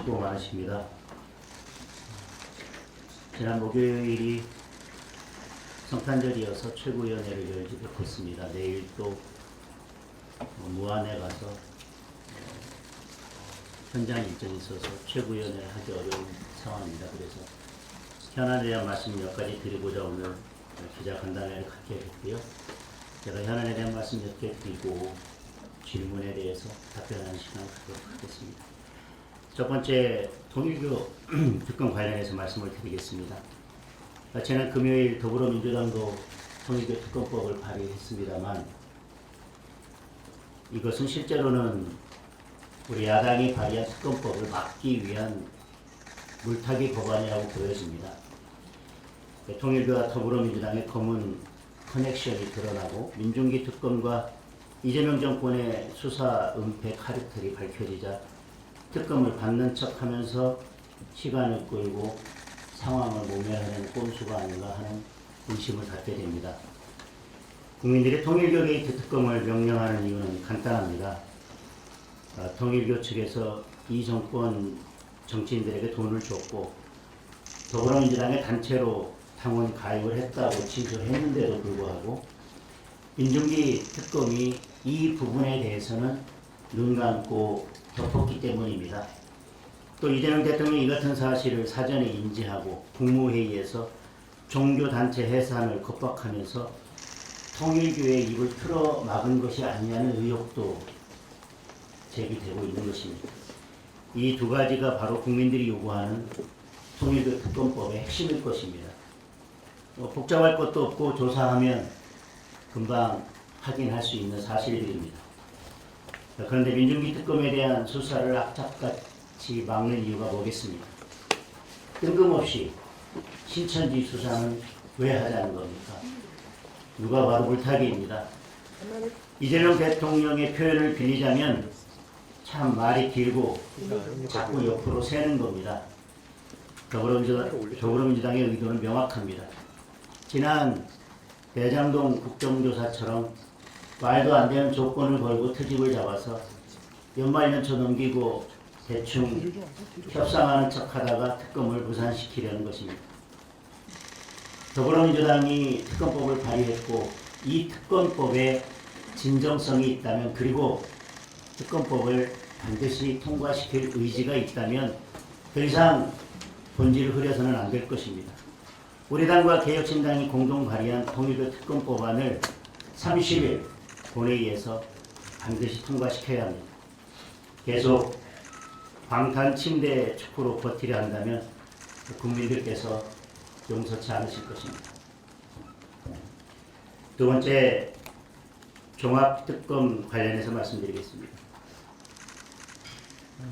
수고 많으십니다. 지난 목요일이 성탄절이어서 최고위원회를 열지 못했습니다. 내일 또 무안에 가서 현장 일정이 있어서 최고위원회를 하기 어려운 상황입니다. 그래서 현안에 대한 말씀 몇 가지 드리고자 오늘 기자간담회를 갖게 됐고요. 제가 현안에 대한 말씀 몇 개 드리고 질문에 대해서 답변하는 시간을 갖도록 하겠습니다. 첫 번째, 통일교 특검 관련해서 말씀을 드리겠습니다. 지난 금요일 더불어민주당도 통일교 특검법을 발의했습니다만 이것은 실제로는 우리 야당이 발의한 특검법을 막기 위한 물타기 법안이라고 보여집니다. 통일교와 더불어민주당의 검은 커넥션이 드러나고 민중기 특검과 이재명 정권의 수사 은폐 카르텔이 밝혀지자 특검을 받는 척하면서 시간을 끌고 상황을 모면하는 꼼수가 아닌가 하는 의심을 갖게 됩니다. 국민들이 통일교 게이트 특검을 명령하는 이유는 간단합니다. 통일교 측에서 이 정권 정치인들에게 돈을 줬고 더불어민주당의 단체로 당원 가입을 했다고 진술했는데도 불구하고 민중기 특검이 이 부분에 대해서는 눈 감고 덮었기 때문입니다. 또 이재명 대통령이 이 같은 사실을 사전에 인지하고 국무회의에서 종교단체 해산을 겁박하면서 통일교의 입을 틀어 막은 것이 아니냐는 의혹도 제기되고 있는 것입니다. 이 두 가지가 바로 국민들이 요구하는 통일교 특검법의 핵심일 것입니다. 복잡할 것도 없고 조사하면 금방 확인할 수 있는 사실들입니다. 그런데 민중기 특검에 대한 수사를 악착같이 막는 이유가 뭐겠습니까? 뜬금없이 신천지 수사는 왜 하자는 겁니까? 누가 봐도 물타기입니다. 이재명 대통령의 표현을 빌리자면 참 말이 길고 자꾸 옆으로 새는 겁니다. 더불어민주당의 의도는 명확합니다. 지난 대장동 국정조사처럼 말도 안 되는 조건을 걸고 트집을 잡아서 연말연초 넘기고 대충 협상하는 척하다가 특검을 무산시키려는 것입니다. 더불어민주당이 특검법을 발의했고 이 특검법에 진정성이 있다면 그리고 특검법을 반드시 통과시킬 의지가 있다면 더 이상 본질을 흐려서는 안 될 것입니다. 우리 당과 개혁신당이 공동 발의한 통일교 특검법안을 30일 본회의에서 반드시 통과시켜야 합니다. 계속 방탄침대 축구로 버티려 한다면 국민들께서 용서치 않으실 것입니다. 두 번째, 종합특검 관련해서 말씀드리겠습니다.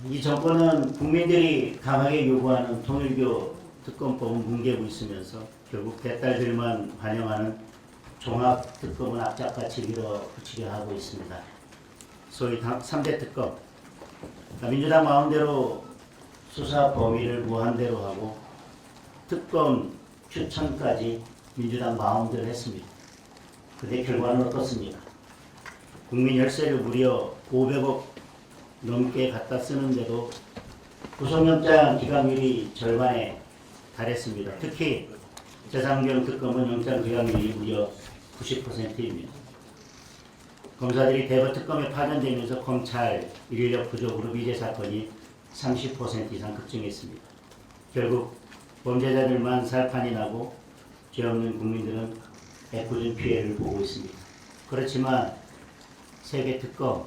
이 정권은 국민들이 강하게 요구하는 통일교 특검법은 뭉개고 있으면서 결국 대딸들만 반영하는 종합특검은 악착같이 밀어붙이려 하고 있습니다. 소위 3대 특검. 민주당 마음대로 수사 범위를 무한대로 하고 특검 추천까지 민주당 마음대로 했습니다. 그런데 결과는 어떻습니까? 국민 열세를 무려 500억 넘게 갖다 쓰는데도 구속영장 기각률이 절반에 달했습니다. 특히 재상경 특검은 영장 기각률이 무려 90%입니다. 검사들이 대거 특검에 파견되면서 검찰 인력 부족으로 미제 사건이 30% 이상 급증했습니다. 결국 범죄자들만 살판이 나고 죄 없는 국민들은 애꿎은 피해를 보고 있습니다. 그렇지만 세계 특검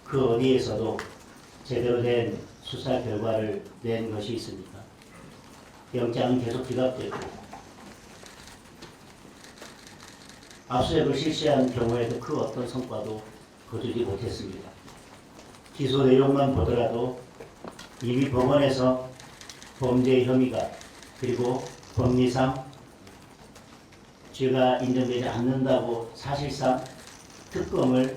그 어디에서도 제대로 된 수사 결과를 낸 것이 있습니까? 영장은 계속 기각되고 압수수색을 실시한 경우에도 그 어떤 성과도 거두지 못했습니다. 기소 내용만 보더라도 이미 법원에서 범죄 혐의가 그리고 법리상 죄가 인정되지 않는다고 사실상 특검을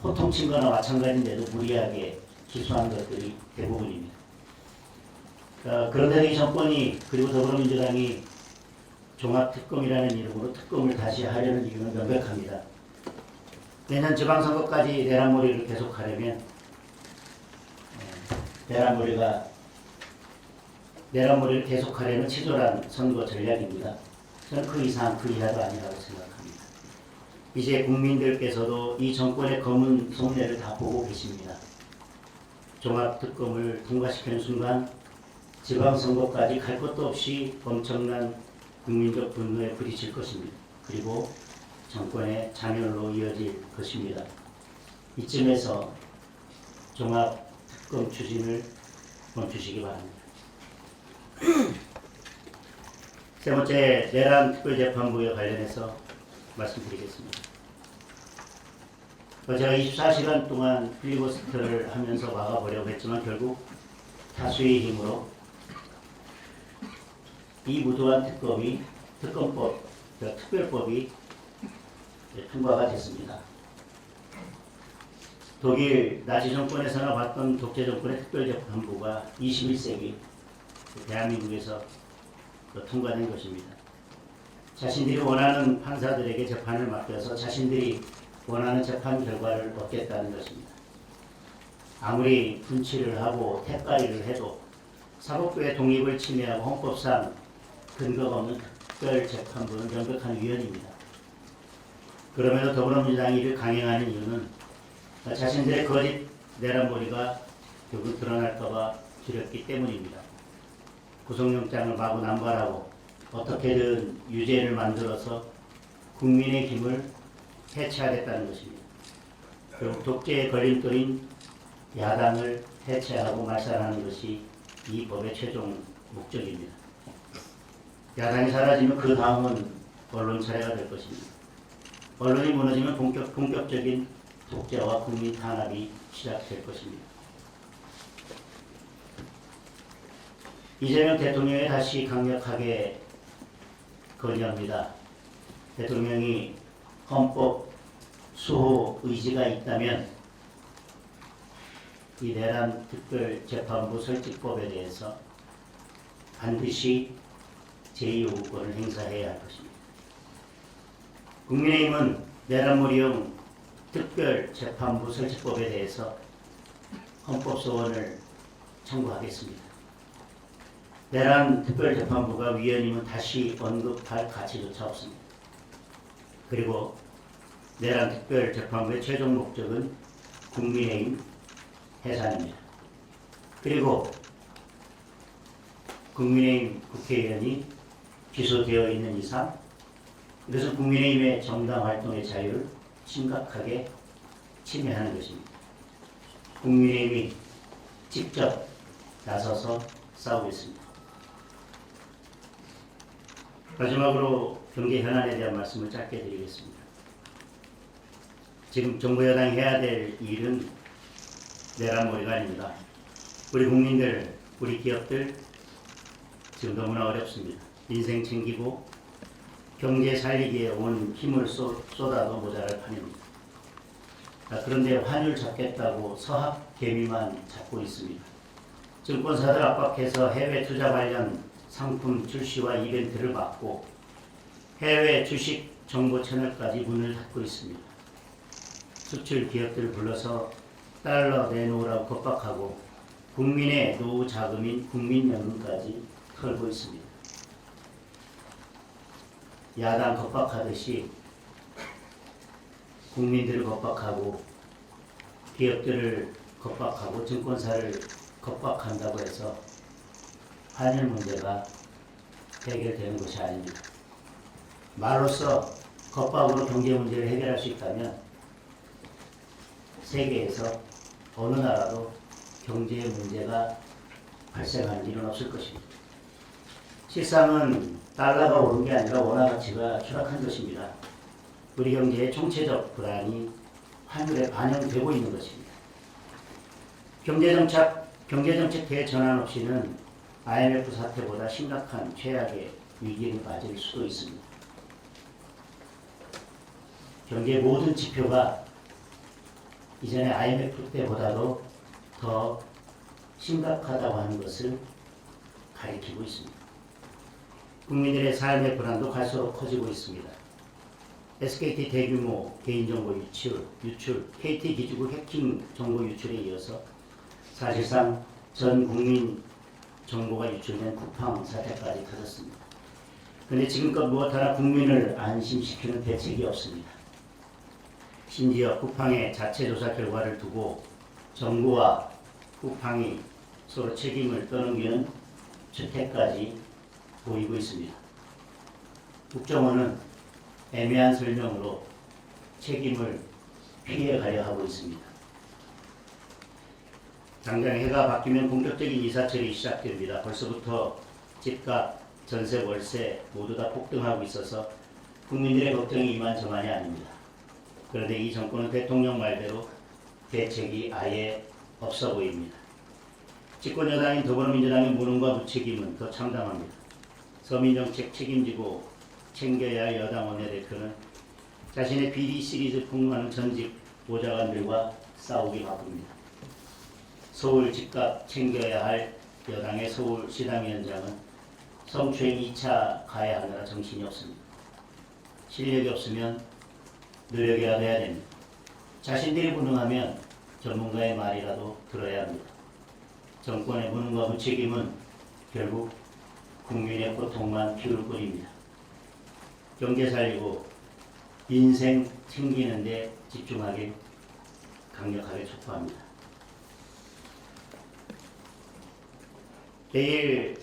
호통친 거나 마찬가지인데도 무리하게 기소한 것들이 대부분입니다. 그런데도 이 정권이 그리고 더불어민주당이 종합특검이라는 이름으로 특검을 다시 하려는 이유는 명백합니다. 내년 지방선거까지 내란몰이를 계속하려면 내란몰이를 계속하려는 치졸한 선거 전략입니다. 저는 그 이상 그 이하도 아니라고 생각합니다. 이제 국민들께서도 이 정권의 검은 속내를 다 보고 계십니다. 종합특검을 통과시키는 순간 지방선거까지 갈 것도 없이 엄청난 국민적 분노에 부딪힐 것입니다. 그리고 정권의 잔혈로 이어질 것입니다. 이쯤에서 종합특검 추진을 멈추시기 바랍니다. 세 번째, 내란 특별재판부에 관련해서 말씀드리겠습니다. 제가 24시간 동안 필리버스터를 하면서 막아보려고 했지만 결국 다수의 힘으로 이 무도한 특별법이 통과가 됐습니다. 독일 나치 정권에서나 봤던 독재 정권의 특별재판부가 21세기 대한민국에서 통과된 것입니다. 자신들이 원하는 판사들에게 재판을 맡겨서 자신들이 원하는 재판 결과를 얻겠다는 것입니다. 아무리 분치를 하고 택가리를 해도 사법부의 독립을 침해하고 헌법상 근거가 없는 특별재판부는 명백한 위헌입니다. 그럼에도 더불어민주당이 이를 강행하는 이유는 자신들의 거짓 내란몰이가 결국 드러날까봐 두렵기 때문입니다. 구속영장을 마구 남발하고 어떻게든 유죄를 만들어서 국민의 힘을 해체하겠다는 것입니다. 결국 독재의 걸림돌인 야당을 해체하고 말살하는 것이 이 법의 최종 목적입니다. 야당이 사라지면 그 다음은 언론 차례가 될 것입니다. 언론이 무너지면 본격적인 독재와 국민 탄압이 시작될 것입니다. 이재명 대통령에 다시 강력하게 건의합니다. 대통령이 헌법 수호 의지가 있다면 이 내란 특별재판부 설치법에 대해서 반드시 제2요구권을 행사해야 할 것입니다. 국민의힘은 내란몰이용 특별재판부 설치법에 대해서 헌법 소원을 청구하겠습니다. 내란 특별재판부가 위헌이면 다시 언급할 가치조차 없습니다. 그리고 내란 특별재판부의 최종 목적은 국민의힘 해산입니다. 그리고 국민의힘 국회의원이 기소되어 있는 이상 이것은 국민의힘의 정당 활동의 자유를 심각하게 침해하는 것입니다. 국민의힘이 직접 나서서 싸우겠습니다. 마지막으로 경제 현안에 대한 말씀을 짧게 드리겠습니다. 지금 정부 여당이 해야 될 일은 내란몰이가 아닙니다. 우리 국민들, 우리 기업들 지금 너무나 어렵습니다. 인생 챙기고 경제 살리기에 온 힘을 쏟아도 모자랄 판입니다. 그런데 환율 잡겠다고 서학 개미만 잡고 있습니다. 증권사들 압박해서 해외 투자 관련 상품 출시와 이벤트를 막고 해외 주식 정보 채널까지 문을 닫고 있습니다. 수출 기업들을 불러서 달러 내놓으라고 겁박하고 국민의 노후 자금인 국민연금까지 털고 있습니다. 야당 겁박하듯이 국민들을 겁박하고 기업들을 겁박하고 증권사를 겁박한다고 해서 환율 문제가 해결되는 것이 아닙니다. 말로써 겁박으로 경제 문제를 해결할 수 있다면 세계에서 어느 나라도 경제 문제가 발생하는 일은 없을 것입니다. 실상은 달러가 오른 게 아니라 원화 가치가 추락한 것입니다. 우리 경제의 총체적 불안이 환율에 반영되고 있는 것입니다. 경제정책 대전환 없이는 IMF 사태보다 심각한 최악의 위기에 빠질 수도 있습니다. 경제의 모든 지표가 이전에 IMF 때보다도 더 심각하다고 하는 것을 가리키고 있습니다. 국민들의 삶의 불안도 갈수록 커지고 있습니다. SKT 대규모 개인정보 유출, KT 기지국 해킹 정보 유출에 이어서 사실상 전 국민 정보가 유출된 쿠팡 사태까지 터졌습니다. 그런데 지금껏 무엇 하나 국민을 안심시키는 대책이 없습니다. 심지어 쿠팡의 자체 조사 결과를 두고 정부와 쿠팡이 서로 책임을 떠넘기는 주택까지 보이고 있습니다. 국정원은 애매한 설명으로 책임을 피해가려 하고 있습니다. 당장 해가 바뀌면 본격적인 이사철이 시작됩니다. 벌써부터 집값, 전세, 월세 모두 다 폭등하고 있어서 국민들의 걱정이 이만저만이 아닙니다. 그런데 이 정권은 대통령 말대로 대책이 아예 없어 보입니다. 집권 여당인 더불어민주당의 무능과 무책임은 더 참담합니다. 서민정책 책임지고 챙겨야 할 여당 원내대표는 자신의 비리 시리즈 폭로하는 전직 보좌관들과 싸우기 바쁩니다. 서울 집값 챙겨야 할 여당의 서울시당위원장은 성추행 2차 가해하느라 정신이 없습니다. 실력이 없으면 노력이라도 해야 됩니다. 자신들이 무능하면 전문가의 말이라도 들어야 합니다. 정권의 무능과 무책임은 결국 국민의 고통만 피울 뿐입니다. 경제 살리고 인생 챙기는 데 집중하길 강력하게 촉구합니다. 내일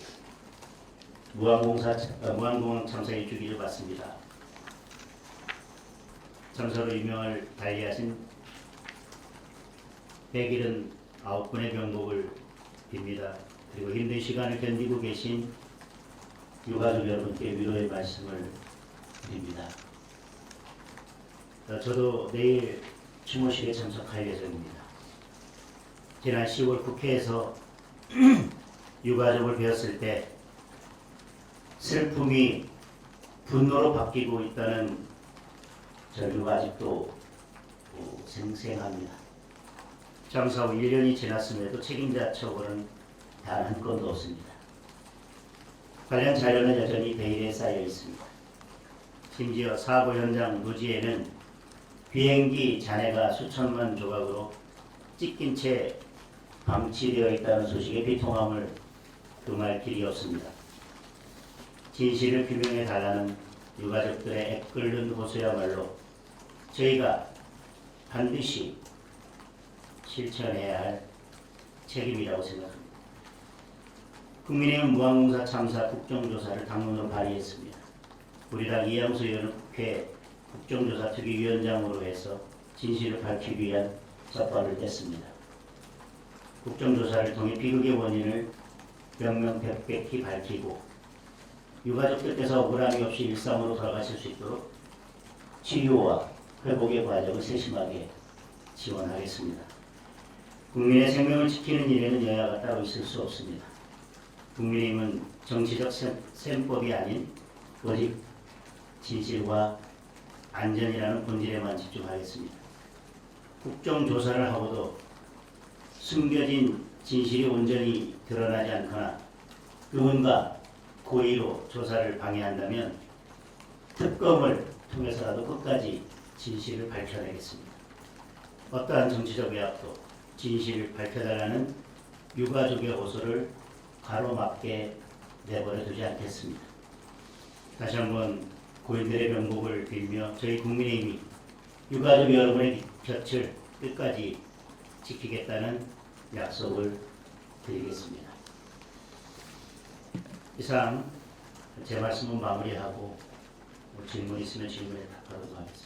무항공항 참사 일주기를 맞습니다. 참사로 유명을 달리하신 179분의 명복을 빕니다. 그리고 힘든 시간을 견디고 계신 유가족 여러분께 위로의 말씀을 드립니다. 저도 내일 추모식에 참석할 예정입니다. 지난 10월 국회에서 유가족을 배웠을 때 슬픔이 분노로 바뀌고 있다는 절규가 아직도 생생합니다. 참사 후 1년이 지났음에도 책임자 처벌은 단 한 건도 없습니다. 관련 자료는 여전히 베일에 쌓여 있습니다. 심지어 사고 현장 노지에는 비행기 잔해가 수천만 조각으로 찢긴 채 방치되어 있다는 소식에 비통함을 금할 길이 없습니다. 진실을 규명해 달라는 유가족들의 애끓는 호소야말로 저희가 반드시 실천해야 할 책임이라고 생각합니다. 국민의힘은 무항공사 참사 국정조사를 당론으로 발의했습니다. 우리 당 이양수 의원은 국회 국정조사 특위위원장으로 해서 진실을 밝히기 위한 삿발을 뗐습니다. 국정조사를 통해 비극의 원인을 명명백백히 밝히고 유가족들께서 억울함이 없이 일상으로 돌아가실 수 있도록 치유와 회복의 과정을 세심하게 지원하겠습니다. 국민의 생명을 지키는 일에는 여야가 따로 있을 수 없습니다. 국민의힘은 정치적 셈법이 아닌 오직 진실과 안전이라는 본질에만 집중하겠습니다. 국정조사를 하고도 숨겨진 진실이 온전히 드러나지 않거나 의문과 고의로 조사를 방해한다면 특검을 통해서라도 끝까지 진실을 밝혀내겠습니다. 어떠한 정치적 외압도 진실을 밝혀달라는 유가족의 호소를 가로막게 내버려 두지 않겠습니다. 다시 한번 고인들의 명복을 빌며 저희 국민의힘이 유가족 여러분의 곁을 끝까지 지키겠다는 약속을 드리겠습니다. 이상 제 말씀은 마무리하고 질문 있으면 질문에 답하도록 하겠습니다.